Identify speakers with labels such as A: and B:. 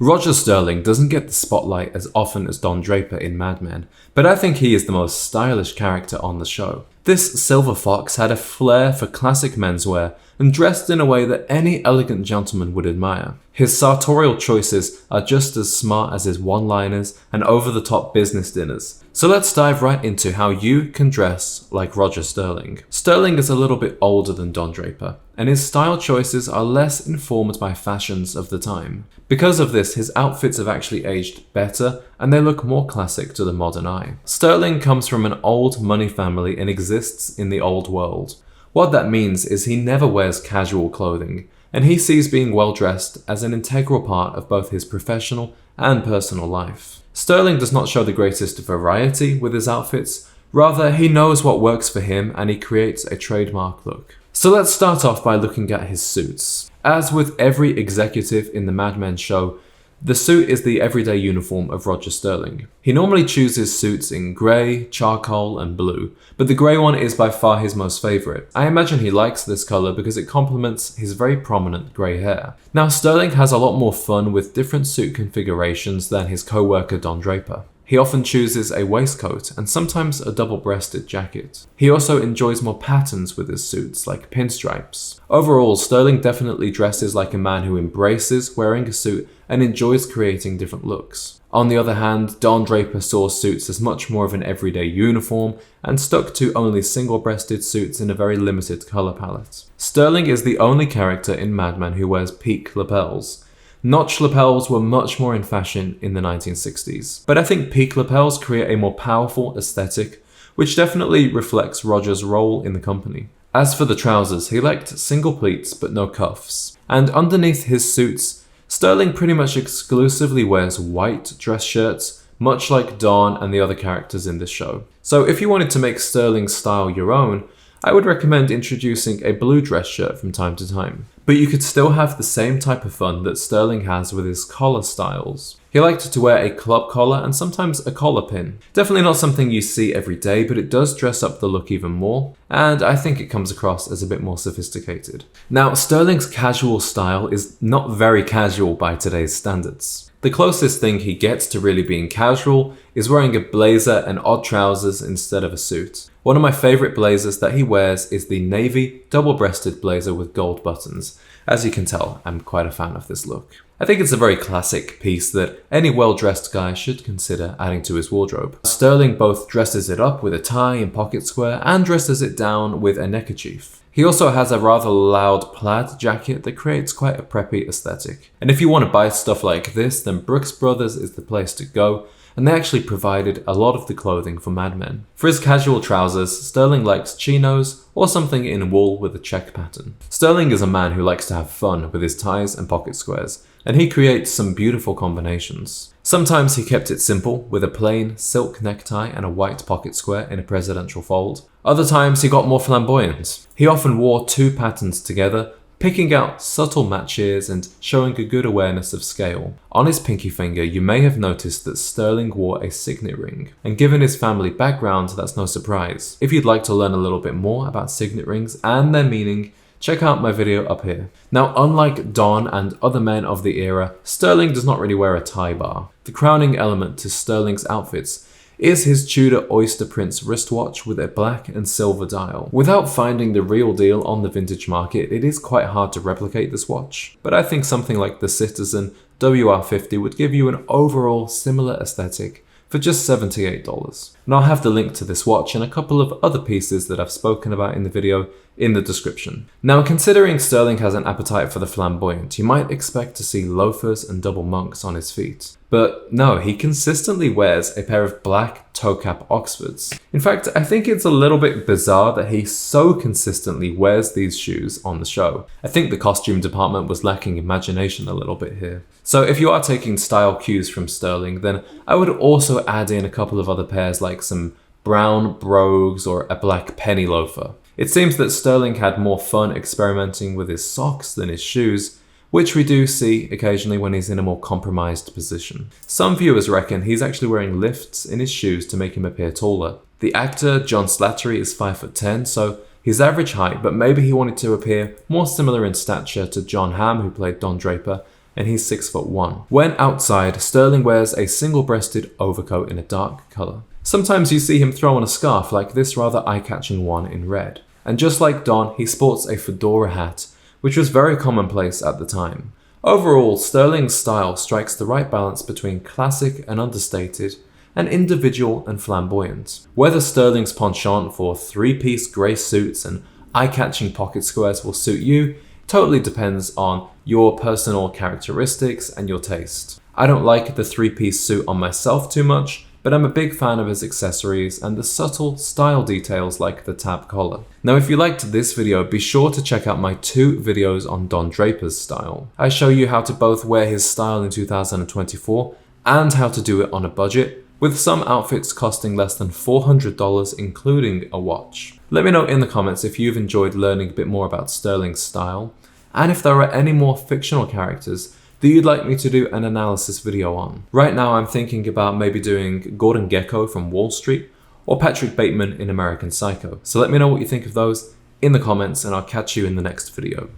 A: Roger Sterling doesn't get the spotlight as often as Don Draper in Mad Men, but I think he is the most stylish character on the show. This silver fox had a flair for classic menswear and dressed in a way that any elegant gentleman would admire. His sartorial choices are just as smart as his one-liners and over-the-top business dinners. So let's dive right into how you can dress like Roger Sterling. Sterling is a little bit older than Don Draper, and his style choices are less informed by fashions of the time. Because of this, his outfits have actually aged better, and they look more classic to the modern eye. Sterling comes from an old money family and exists in the old world. What that means is he never wears casual clothing, and he sees being well dressed as an integral part of both his professional and personal life. Sterling does not show the greatest variety with his outfits, rather he knows what works for him and he creates a trademark look. So let's start off by looking at his suits. As with every executive in the Mad Men show, the suit is the everyday uniform of Roger Sterling. He normally chooses suits in grey, charcoal and blue, but the grey one is by far his most favourite. I imagine he likes this colour because it complements his very prominent grey hair. Now Sterling has a lot more fun with different suit configurations than his co-worker Don Draper. He often chooses a waistcoat and sometimes a double-breasted jacket. He also enjoys more patterns with his suits, like pinstripes. Overall, Sterling definitely dresses like a man who embraces wearing a suit and enjoys creating different looks. On the other hand, Don Draper saw suits as much more of an everyday uniform and stuck to only single-breasted suits in a very limited colour palette. Sterling is the only character in Mad Men who wears peak lapels. Notch lapels were much more in fashion in the 1960s, but I think peak lapels create a more powerful aesthetic, which definitely reflects Roger's role in the company. As for the trousers, he liked single pleats but no cuffs, and underneath his suits, Sterling pretty much exclusively wears white dress shirts, much like Don and the other characters in this show. So if you wanted to make Sterling's style your own, I would recommend introducing a blue dress shirt from time to time. But you could still have the same type of fun that Sterling has with his collar styles. He liked to wear a club collar and sometimes a collar pin. Definitely not something you see every day, but it does dress up the look even more, and I think it comes across as a bit more sophisticated. Now, Sterling's casual style is not very casual by today's standards. The closest thing he gets to really being casual is wearing a blazer and odd trousers instead of a suit. One of my favourite blazers that he wears is the navy double-breasted blazer with gold buttons. As you can tell, I'm quite a fan of this look. I think it's a very classic piece that any well-dressed guy should consider adding to his wardrobe. Sterling both dresses it up with a tie and pocket square and dresses it down with a neckerchief. He also has a rather loud plaid jacket that creates quite a preppy aesthetic. And if you want to buy stuff like this, then Brooks Brothers is the place to go, and they actually provided a lot of the clothing for Mad Men. For his casual trousers, Sterling likes chinos or something in wool with a check pattern. Sterling is a man who likes to have fun with his ties and pocket squares, and he creates some beautiful combinations. Sometimes he kept it simple with a plain silk necktie and a white pocket square in a presidential fold. Other times he got more flamboyant. He often wore two patterns together, picking out subtle matches and showing a good awareness of scale. On his pinky finger, you may have noticed that Sterling wore a signet ring, and given his family background, that's no surprise. If you'd like to learn a little bit more about signet rings and their meaning, check out my video up here. Now, unlike Don and other men of the era, Sterling does not really wear a tie bar. The crowning element to Sterling's outfits is his Tudor Oyster Prince wristwatch with a black and silver dial. Without finding the real deal on the vintage market, it is quite hard to replicate this watch, but I think something like the Citizen WR50 would give you an overall similar aesthetic for just $78. And I'll have the link to this watch and a couple of other pieces that I've spoken about in the video in the description. Now, considering Sterling has an appetite for the flamboyant, you might expect to see loafers and double monks on his feet. But no, he consistently wears a pair of black toe-cap Oxfords. In fact, I think it's a little bit bizarre that he so consistently wears these shoes on the show. I think the costume department was lacking imagination a little bit here. So if you are taking style cues from Sterling, then I would also add in a couple of other pairs like some brown brogues or a black penny loafer. It seems that Sterling had more fun experimenting with his socks than his shoes, which we do see occasionally when he's in a more compromised position. Some viewers reckon he's actually wearing lifts in his shoes to make him appear taller. The actor John Slattery is 5'10", so he's average height, but maybe he wanted to appear more similar in stature to John Hamm, who played Don Draper, and he's 6'1". When outside, Sterling wears a single-breasted overcoat in a dark colour. Sometimes you see him throw on a scarf like this rather eye-catching one in red. And just like Don, he sports a fedora hat, which was very commonplace at the time. Overall, Sterling's style strikes the right balance between classic and understated, and individual and flamboyant. Whether Sterling's penchant for three-piece grey suits and eye-catching pocket squares will suit you totally depends on your personal characteristics and your taste. I don't like the three-piece suit on myself too much, but I'm a big fan of his accessories and the subtle style details like the tab collar. Now if you liked this video, be sure to check out my 2 videos on Don Draper's style. I show you how to both wear his style in 2024 and how to do it on a budget, with some outfits costing less than $400 including a watch. Let me know in the comments if you've enjoyed learning a bit more about Sterling's style, and if there are any more fictional characters that you'd like me to do an analysis video on. Right now I'm thinking about maybe doing Gordon Gekko from Wall Street or Patrick Bateman in American Psycho. So let me know what you think of those in the comments, and I'll catch you in the next video.